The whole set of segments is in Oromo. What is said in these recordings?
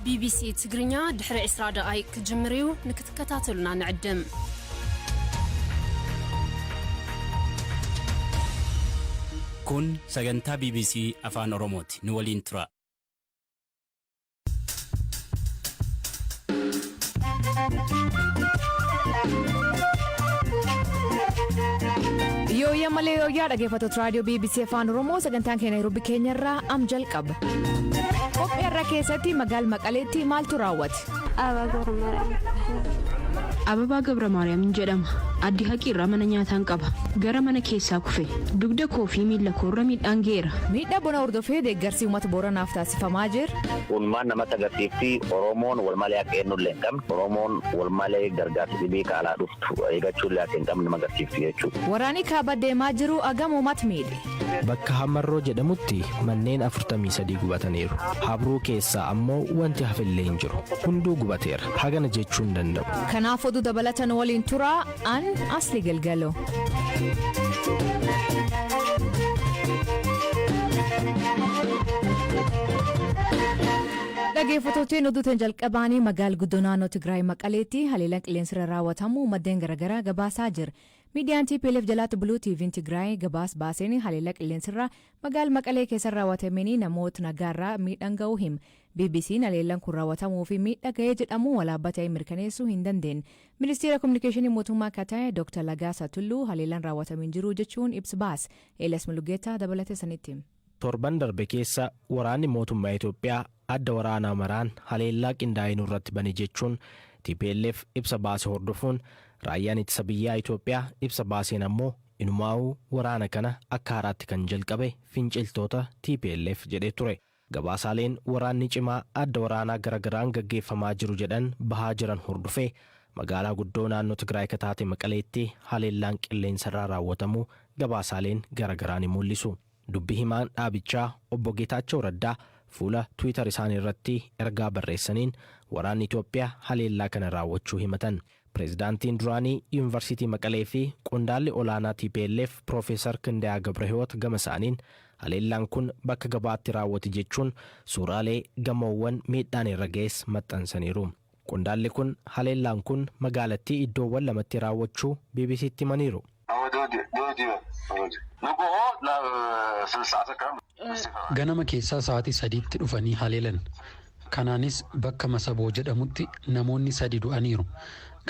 BBC تقرنيا دحر إسرادة أي كجمريو نكتكتاتلنا نعدم كون سجنتا BBC أفان أوروموتي نولين ترى Yoo malee yoo yaada geeffattoota raadiyoo BBC Afaan Oromoo sagantaan keenya Nairobi keenyarraa am jalqaba. Qophii irra keessatti magaalaa Maqaleetti maaltu raawwate? Ababaa Gabra Maariyaam jedhama. Addi haqiirraa mana nyaataan qaba. Gara mana keessaa kufe. Dugda koofii miila koorra miidhaan geera. Miidhaa bona hordofee deeggarsi uummata Booranaaf taasifamaa jira. Uummanni nama agarsiifti Oromoon wal malee akka eenyu illee hin qabne Oromoon wal malee gargaarsa dhibee kaalaa dhuftu eeggachuu illee akka hin qabne nama agarsiifti jechuudha. Waraanii kaaba deemaa jiru agam uummata miidhe. Bakka Hammarroo jedhamutti manneen 43 gubataniiru. Habruu keessaa ammoo wanti hafillee hin jiru. Hunduu gubateera. Hagana jechuu hin danda'u. Kanaaf oduu dabalatan waliin turaa an asli galgaloo. Dhaggeeffattoonni oduutiin jalqabaanii magaalaa guddoo naannoo Tigraay Maqaleetti haleellaan qilleensarra raawwatamu maddeen garaagaraa gabaasaa jira. Miidiyaan TPLF jalaatti buluu TV'n Tigraay gabaas baaseen haleellaa qilleensarra magaalaa Maqalee keessa raawwatameen namoota nagaarraa miidhaan ga'uu hima. BBC'n haleellaan kun raawwatamuu fi miidhaa ga'ee jedhamu walaabbatee mirkaneessuu hin dandeenye. Ministeera Kominikeeshinii mootummaa akka ta'e Dr. Lagaasaa Tulluu haleellaan raawwatameen jiru jechuun ibsa baase. Eeles Mullugeetaa dabalatee sanitti. Torban darbe keessa waraanni mootummaa Itoophiyaa adda waraanaa maraan haleellaa qindaa'ee irratti bane jechuun TPLF ibsa baase hordofuun raayyaan ittisa biyyaa Itoophiyaa ibsa baaseen ammoo inumaa'uu waraana kana akka haaraatti kan jalqabe finciltoota TPLF jedhee ture. Gabaasaaleen waraanni cimaa adda waraanaa garagaraan gaggeeffamaa jiru jedhan bahaa jiran hordofee magaalaa guddoo naannoo Tigraay kataate Maqaleetti haleellaan qilleensarraa raawwatamu gabaasaaleen garagaraan ni mul'isu. Dubbi himaan dhaabichaa obbo Geetaachoo Raddaa fuula Twitter isaanii irratti ergaa barreessaniin waraanni Itoophiyaa haleellaa kana raawwachuu himatan. Pireezidaantiin duraanii Yuunivarsiitii Maqalee fi qondaalli olaanaa TPLF Profeesar Kindayaa Gabrahiwoot gama isaaniin haleellaan kun bakka gabaatti raawwate jechuun suuraalee gamoowwan miidhaan irra ga'es maxxansaniiru. Qondaalli kun haleellaan kun magaalattii iddoowwan lamatti raawwachuu BBC'tti himaniiru. Ganama keessaa sa'aatii 3tti dhufanii haleelan. Kanaanis bakka Masaboo jedhamutti namoonni 3 du'aniiru.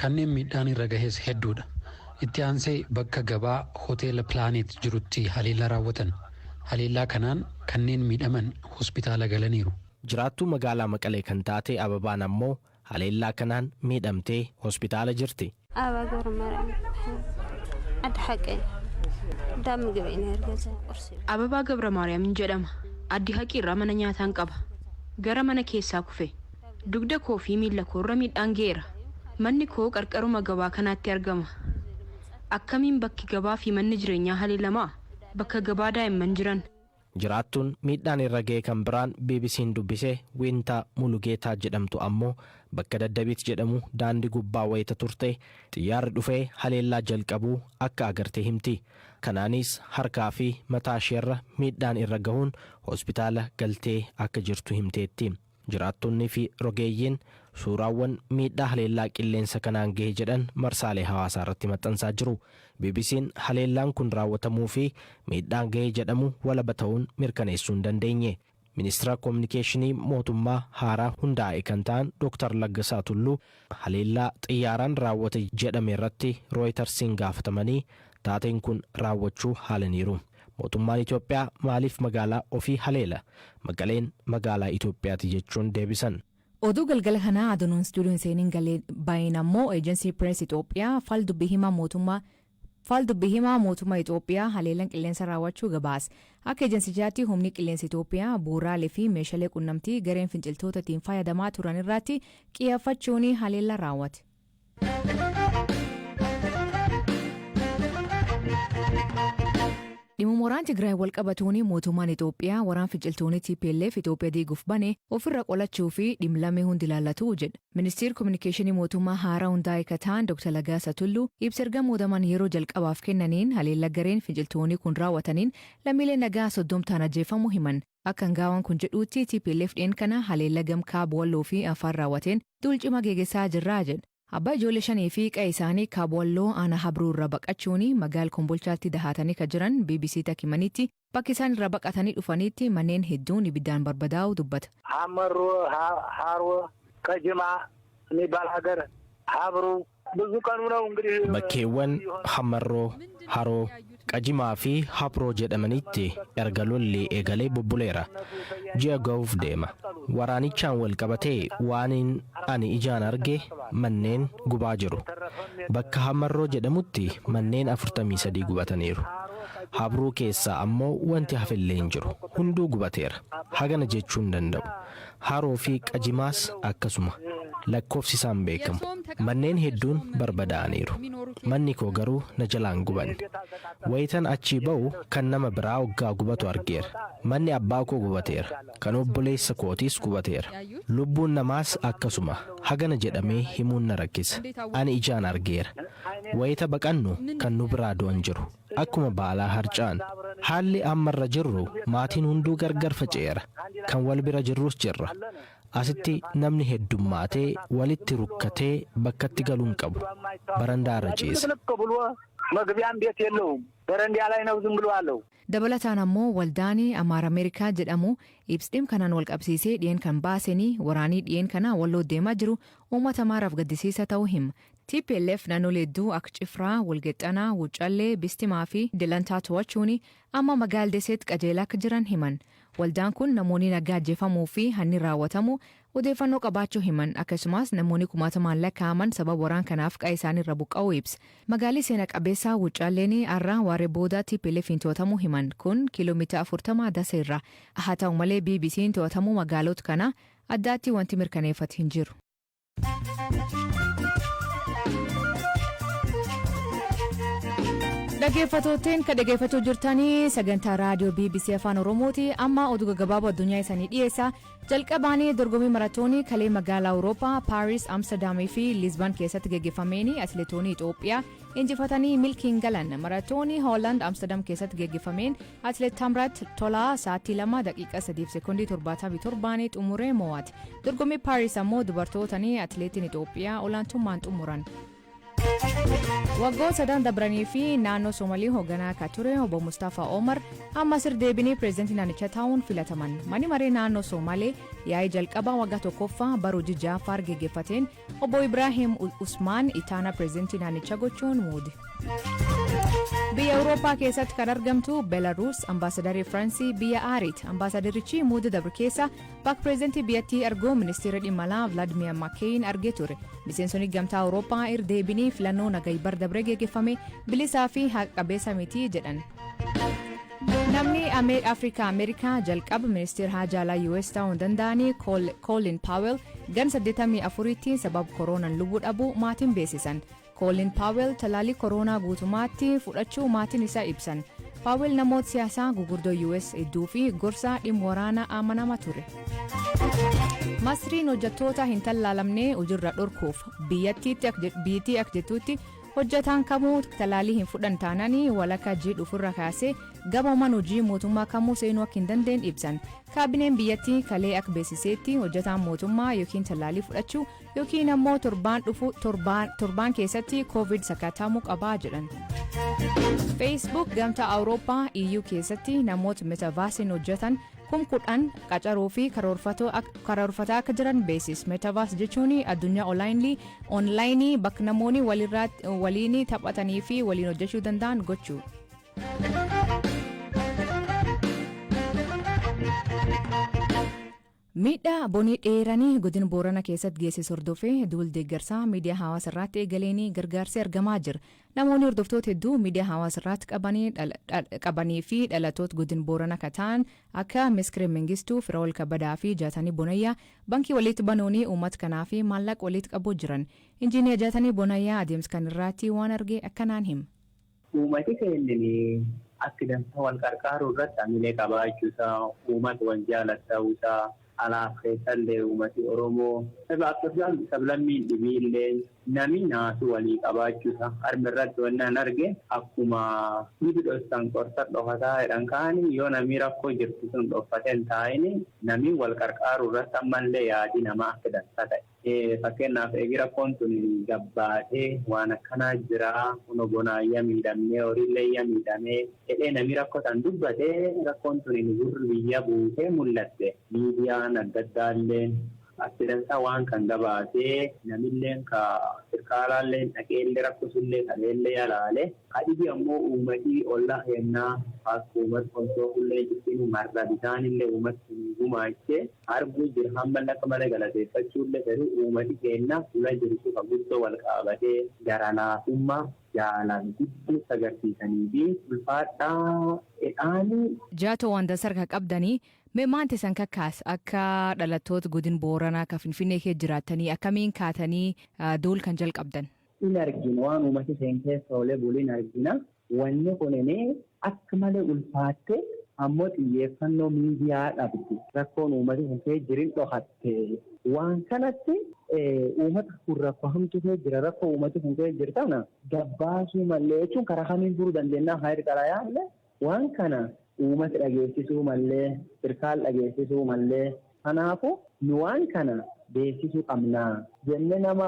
Kanneen miidhaan irra gahes hedduudha. Itti aansee bakka gabaa hoteela Plaanet jirutti haleellaa raawwatan. Haleellaa kanaan kanneen miidhaman hospitaala galaniiru. Jiraattuu magaalaa Maqalee kan taate Ababaan ammoo haleellaa kanaan miidhamtee hospitaala jirti. Ababaa Gabra Maariyaam jedhama. Addi haqiirraa mana nyaataan qaba. Gara mana keessaa kufe. Dugda koofii miila koorra miidhaan geera. Manni koo qarqaruma gabaa kanaatti argama. Akkamiin bakki gabaa fi manni jireenyaa haleelamaa? Bakka gabaa daa'imman jiran. Jiraattuun miidhaan irra ga'e kan biraan BBC'n dubbisee Wintaa Mulugeetaa jedhamtu ammoo bakka Daddabiit jedhamu daandii gubbaa wayita turte xiyyaarri dhufee haleellaa jalqabuu akka agartee himti. Kanaanis harkaa fi mataa isheerra miidhaan irra gahuun hospitaala galtee akka jirtu himteetti. Jiraattonnii fi rogeeyyiin suuraawwan miidhaa haleellaa qilleensa kanaan ga'e jedhan marsaalee hawaasaa irratti maxxansaa jiru. BBC'n haleellaan kun raawwatamuu fi miidhaan ga'e jedhamu walaba ta'uun mirkaneessuu hin dandeenye. Ministeera Kominikeeshinii mootummaa haaraa hundaa'e kan ta'an Dr. Lagaasaa Tulluu haleellaa xiyyaaraan raawwate jedhame irratti Rooyitersiin gaafatamanii taateen kun raawwachuu haalaniiru. Mootummaan Itoophiyaa maaliif magaalaa ofii haleela? Maqaleen magaalaa Itoophiyaati jechuun deebisan. Oduu galgala kanaa aduun stuudiyoon seenin galee baay'een ammoo eejensii Pirees Itoophiyaa fal dubbii himaa mootummaa Itoophiyaa haleellaan qilleensa raawwachuu gabaase. Akka ejensichaatti humni qilleensa Itoophiyaa bu'uuraalee fi meeshaalee qunnamtii gareen finciltootaatiin fayyadamaa turan irratti xiyyeeffachuun haleellaa raawwate. Dhimma waraana Tigraay wal qabatuun mootummaan Itoophiyaa waraana finciltoonni TPLF Itoophiyaa diiguuf bane ofirra qolachuu fi dhimlamee hundi ilaallatu jedha. Ministeerri Kominikeeshinii mootummaa haaraa hundaa'e kataan Dr. Lagaasa Tulluu ibsa erga muudaman yeroo jalqabaaf kennaniin haleellaa gareen finciltoonni kun raawwataniin lammiilee nagaa 30 ajjeefamuu himan. Akka hangaawaan kun jedhuutti TPLF dheen kana haleellaa gamkaa Walloo fi Afaan raawwateen dulcima geeggessaa jirraa jedha. Abbaa ijoollee 5 fi qe'ee isaanii Walloo aanaa Habruu irra baqachuun magaala Kombolchaatti dahatanii kan jiran BBC takimanitti bakki isaan irra baqatanii dhufanitti manneen hedduun ibiddaan barbadaa'u dubbata. Bakkeewwan Hamarroo, Haroo, Qajimaa fi Habroo jedhamanitti erga lolli eegalee bubbuleera. Ji'a ga'uuf deema. Waraanichaan wal qabatee waan ani ijaan arge manneen gubaa jiru. Bakka Hamarroo jedhamutti manneen 43 gubataniiru. Habroo keessaa ammoo wanti hafillee hin jiru. Hunduu gubateera. Hagana jechuun danda'u. Haroo fi Qajimaas akkasuma. Lakkoofsi isaan beekamu. Manneen hedduun barbadaa'aniiru. Manni koo garuu na jalaan gubanne. Wayitan achii ba'u kan nama biraa waggaa gubatu argeera. Manni abbaa koo gubateera. Kan obboleessa kootiis gubateera. Lubbuun namaas akkasuma. Hagana jedhamee himuun na rakkisa. Ani ijaan argeera. Wayita baqannu kan nu biraa du'an jiru. Akkuma baalaa harcaan. Haalli ammarra jirru maatiin hunduu gargar faca'eera. Kan wal bira jirrus jirra. Asitti namni heddummaatee walitti rukkatee bakkatti galuun qabu. Barandaarra ciisa. Dabalataan ammoo waldaanii Amaara Ameerikaa jedhamu ibsidhim kanaan wal qabsiisee dhiyeen kan baasanii waraanii dhiyeen kana walloo deemaa jiru uummata Amaaraaf gaddisiisa ta'uu hima. TPLF naannolee hedduu akka Cifraa, Walgexxanaa, Wuccallee, Bistimaa fi Dilantaa to'achuun amma magaala Deseetti qajeelaa akka jiran himan. Waldaan kun namoonni nagaa ajjeefamuu fi hanni raawwatamu odeeffannoo qabaachuu himan akkasumas namoonni kumaatamaan lakkaa'aman sababa waraan kanaaf qe'ee isaaniirra buqqa'uu ibsa. Magaalli seena qabeessaa Wuccaalleen har'a waaree booda TPLF'n to'atamuu himan kun kiiloomeetira 40 Daseerra. Haa ta'u malee BBC'n to'atamuu magaalota kana addaatti wanti mirkaneeffate hin jiru. Dhaggeeffattootni kan dhaggeeffachaa jirtanii sagantaa raadiyoo BBC Afaan Oromooti. Amma oduu gabaabaa addunyaa isaanii dhiyeessa. Jalqabaanii dorgommii maratoonii kalee magaalaa Awurooppaa Paaris, Amsterdam fi Lisbon keessatti gaggeeffameen atileetonni Itoophiyaa injifatanii milkiin galan. Maratoonii Hooland Amsterdam keessatti gaggeeffameen atileet Tamrat Tolaa sa'aatii 2 daqiiqaa 3 sekoondii 77 xumuree mo'ate. Dorgommii Paaris ammoo dubartootni atileetiin Itoophiyaa olaantummaan xumuran. Waggoota sadan dabranii fi naannoo Soomaalii hoogganaa akka ture obbo Mustafaa Omar amma sirdeebinii pireezidantii naannichaa ta'uun filataman. Manni maree naannoo Soomaalee yaa'ii jalqabaa waggaa tokkoffaa baruu Jijjaafar geggeeffateen obbo Ibrahim Usmaan itaana pireezidantii naannichaa gochuun muude. Biyya Awurooppaa keessatti kan argamtu Belarus ambaasadarri Firaansii biyya Aariit ambaasadarichi muuda dabre keessa bakka pireezidantii biyyattii arguu ministeera dhimma alaa Vladimir Makeyin argee ture. Miseensonni gamtaa Awurooppaa irdeebinii filannoo nagaa bar dabre geggeeffame bilisaa fi haqa qabeessa miti jedhan. Namni Afrikaa Ameerikaa jalqaba ministeera haajaalaa US ta'uun danda'anii Colin Powell gan 84tti sababa koronaan lubbuu dhabuu maatiin beeksisan. Colin Powell talaalii koronaa guutumaatti fudhachuu maatiin isaa ibsan. Powell namoota siyaasaa gugurdoo US hedduu fi gorsaa dhimma waraanaa amanamaa ture. Masriin hojjettoota hin tallaalamne hojiirra dhorkuuf biyyattii akka jettuutti hojjetaan kamuu talaalii hin fudhan taananii walakkaa dhuufurra kaasee gabaman hojii mootummaa kamuu seenuu akka hin dandeenye ibsan. Kaabineen biyyattii kalee akka beeksiseetti hojjetaan mootummaa yookiin talaalii fudhachuu yookiin ammoo torbaan keessatti COVID sakatamuu qabaa jedhan. Facebook gamtaa Awurooppaa EU keessatti namoota metaversiin hojjetan 10,000 qacaruu fi karoorfataa akka jiran beeksisa. Metaverse jechuun addunyaa onlaayinii bakka namoonni waliin taphatanii fi waliin hojjechuu danda'an gochuu. Miidhaa bonii dheeranii godina Boorana keessatti geessisu hordofee duul deeggarsaa miidiyaa hawaasa irratti eegaleenii gargaarsi argamaa jira. Namoonni hordoftoota hedduu miidiyaa hawaasa irratti qabanii fi dhalatoota godina Boorana kataan akka Miskiree Mengistuu, Firaa'ol Kabadaa fi Jaatanii Bonayyaa bankii walitti banuunii uummata kanaa fi maallaqa walitti qabuu jiran. Injiiniyaa Jaatanii Bonayyaa adeemsa kan irratti waan arge akkanaan hima. Uummati keenya akka dansa wal qarqaaru irratti hamilee qabaachuusaa uummata wal jaalachuusaa alaaf keessallee uummati Oromoo sablammiin dhibiillee namni naasu walii qabaachuusaa harmi irratti wannaan arge akkuma hidhossan qorsa dhokataa jedhan kaanii yoo namni rakkoo jirtu sun dhoffateen taa'ini namni wal qarqaaru irratti ammallee yaadi namaa akka dansa ta'e. Fakkeenyaaf eegi rakkoon tun gabbaatee waan akkanaa jiraa kun bonaayyaa miidhamnee horiillee miidhamee jedhee namni rakkotan dubbatee rakkoon tun gurri biyya buutee mul'atte miidiyaan adda addaallee accidentaa waan kan gabaatee namilleen ka sirkaalaallee dhaqeellee rakkosullee kaleellee yalaalee hadhibi ammoo uummatii olla heennaa akka uummata konsoollee jirtiin marra bitaanillee uummatti gumaachee arguu jira hamma akka malee galateeffachuullee garuu uummati keenya fuula jirtu ka guddoo wal qaabatee garalaafummaa jaalan guddoo agarsiisanii fi ulfaadhaa edhaanii. Jaatoo wanta sarka qabdanii mee maanti san kakkaas akka dhalattoota godina Booranaa ka Finfinnee kee jiraatanii akkamiin kaatanii dool kan jalqabdan? In argina waan uummati seen keessa olee buliin argina wanni kunimee akka malee ulfaatte ammoo xiyyeeffannoo miidiyaa dhabdi rakkoon uummati kun kee jirin dhokatte waan kanatti uummata kun rakkoo hamtu kee jira rakkoo uummati kun kee jirtana gabbaasuu mallee jechuun karaa kamiin furuu dandeenya hayri qarayaallee waan kana uummata dhageessisuu mallee sirkaal dhageessisuu mallee kanaafu nu waan kana beeksisuu qabnaa jenne nama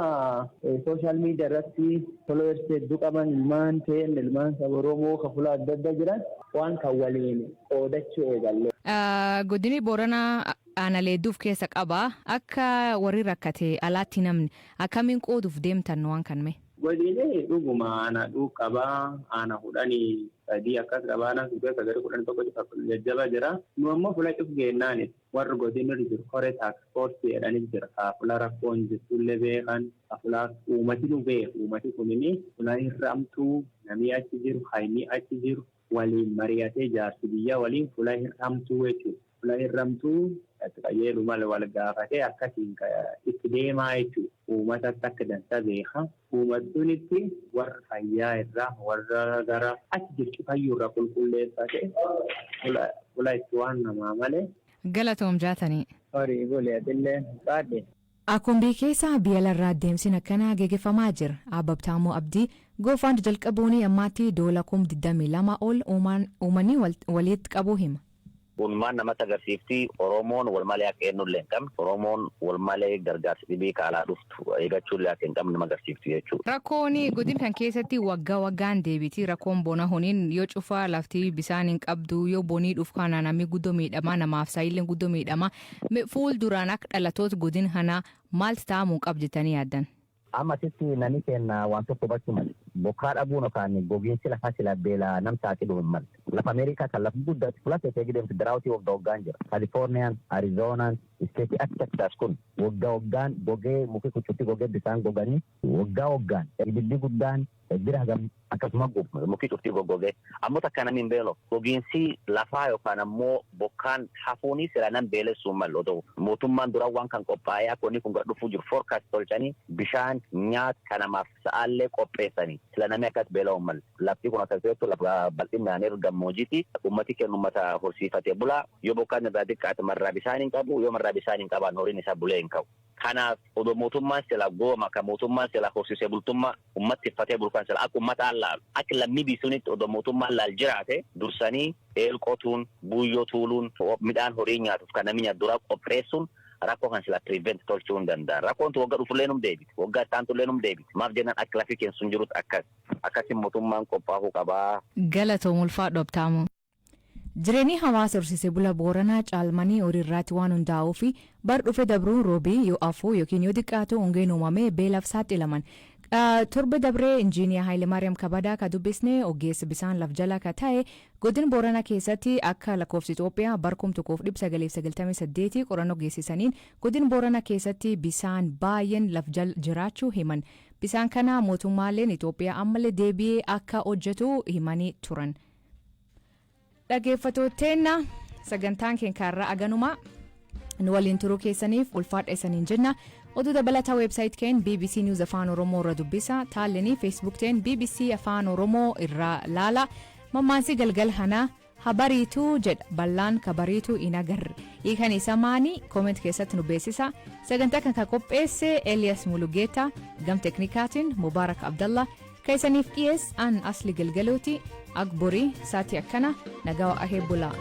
sooshaal miidiyaa irratti followers hedduu qaban ilmaan saba Oromoo kafula adda adda jiran waan kan waliin qoodachuu eegalle. Godini Booranaa aanaleedduuf keessa qaba akka warri rakkate alaatti namni akkamiin qooduuf deemtan waan kan mee? Godinee dhuguma aana qabaa aana hudhanii sadii akkas qabaana suuqee sagari 11 jajjaba jira nu ammoo fula cuf geennaani warri godinni jiru kore taakspoortii jedhanii jira kaafula rakkoon jirtullee beekan kaafula uummati nu beeku uummati kunini fula hir'amtuu namni achi jiru haynii achi jiru waliin mari'atee jaarsi biyya waliin fula hir'amtuu jechuudha fula hir'amtuu qajeelu mala wal gaafatee akkasiin itti deemaa jechuudha. Uummata akka dansa beeka uummattuunitti warra fayyaa irraa warra gara achi jirtu fayyuurra qulqulleessaa ta'e fula itti waan namaa malee. Galatoom jaatanii. Horii goleetillee baadhe. Akkuma keessaa biyya larraa deemsin akkanaa geggeeffamaa jira. Ababtaamoo Abdii goofaan jalqabuun ammaatti doola 22 ol uummanni walitti qabuu hima. Uumaan namatti agarsiifti Oromoon wal malee akka eenyullee hin qabne Oromoon wal malee gargaarsa dhibii kaalaa dhuftu eeggachuullee akka hin qabne nama agarsiifti jechuudha. Rakkoon godina kan keessatti waggaa waggaan deebiti rakkoon bona honiin yoo cufaa lafti bisaan hin qabdu yoo bonii dhufu kana namni guddoo miidhamaa namaaf saayilleen guddoo miidhamaa fuulduraan akka dhalattoota godina kanaa maaltu ta'amuu qabjetanii yaaddan? Ammasitti namni kenna waan tokko hubachuu malee bokkaa dhabuun yookaan gogiinsi lafaa sila beelaa nam saaxilu hin malle. Lafa Ameerikaa kan lafa guddatti filate ta'ee gideemti daraawutii waggaan jira. Kaalifoorniyaan, Arizoonaan, isteetii Texas kun waggaan gogee muki kucuutti gogee bisaan goganii waggaan ibiddi guddaan bira hagam akkasuma muki cuftii goggogee ammoo takka namni hin beelo gogiinsi lafaa yookaan ammoo bokkaan hafuunii sila nam beelessuun malle otoo mootummaan dura waan kan qophaa'ee akka inni kun gara dhufuu jiru foorkaast tolchanii bishaan nyaata kanamaaf sa'aallee qopheessanii sila namni akkas beela'uun malle lafti kun akka ta'etu lafa bal'inaan gammoojiti ummati kennu ummata horsiifatee bulaa yoo bokkaan irraa xiqqaate marraa bishaan hin qabu yoo marraa bishaan hin qaban horiin isaa bulee hin qabu. Kanaaf odoo mootummaan sila gooma kan mootummaan sila horsiisee bultummaa ummatti uffatee bulkan sila akka ummataan laalu akka lammii biisuunitti odoo mootummaan laal jiraate dursanii eelqotuun buuyyoo tuuluun midhaan horii nyaatuuf kan namni dura qopheessuun rakkoo kan sila prevent tolchuu hin danda'an. Rakkoon tu waggaa dhufullee num deebiti waggaa ittaantullee num deebiti maaf jennaan akka lafii keessuun jirutti akkasin mootummaan qophaa'uu qabaa. Galatoom ulfaadhu abtaamu. Jireenyi hawaasa horsiisee bula Booranaa caalmanii horiirraatti waan hundaa'uu fi bar dhufe dabruun roobii yoo afuu yookiin yoo xiqqaatu hongeen uumamee beelaaf saaxilaman. Torba dabree injiiniyaa Haayilemaariyaam Kabadaa ka dubbisnee ogeessa bisaan laf jala ka ta'e godina Booranaa keessatti akka lakkoofsa Itoophiyaa bar 1998 qorannoo geessisaniin godina Booranaa keessatti bisaan baay'een laf jala jiraachuu himan. Bisaan kana mootummaaleen Itoophiyaa ammallee deebi'ee akka hojjetu himanii turan. Dhaggeeffattooteenna sagantaan keenyaarraa aganumaa nu waliin turuu keessaniif ulfaadha isaniin jenna. Oduu dabalataa website keen BBC News Afaan Oromoo irra dubbisa. Taallenii Facebook teen BBC Afaan Oromoo irraa laala. mammaansi galgal hanaa habariituu jedha ballaan kabariituu in agarre hiikan isa maanii kooment keessatti nu beeksisa sagantaa kan qopheesse Elias Mulugeeta gam teknikaatiin Mubaarak Abdallah keessaniif dhiyees an asli galgalooti agborii saatii akkana nagaa ahee bulaa.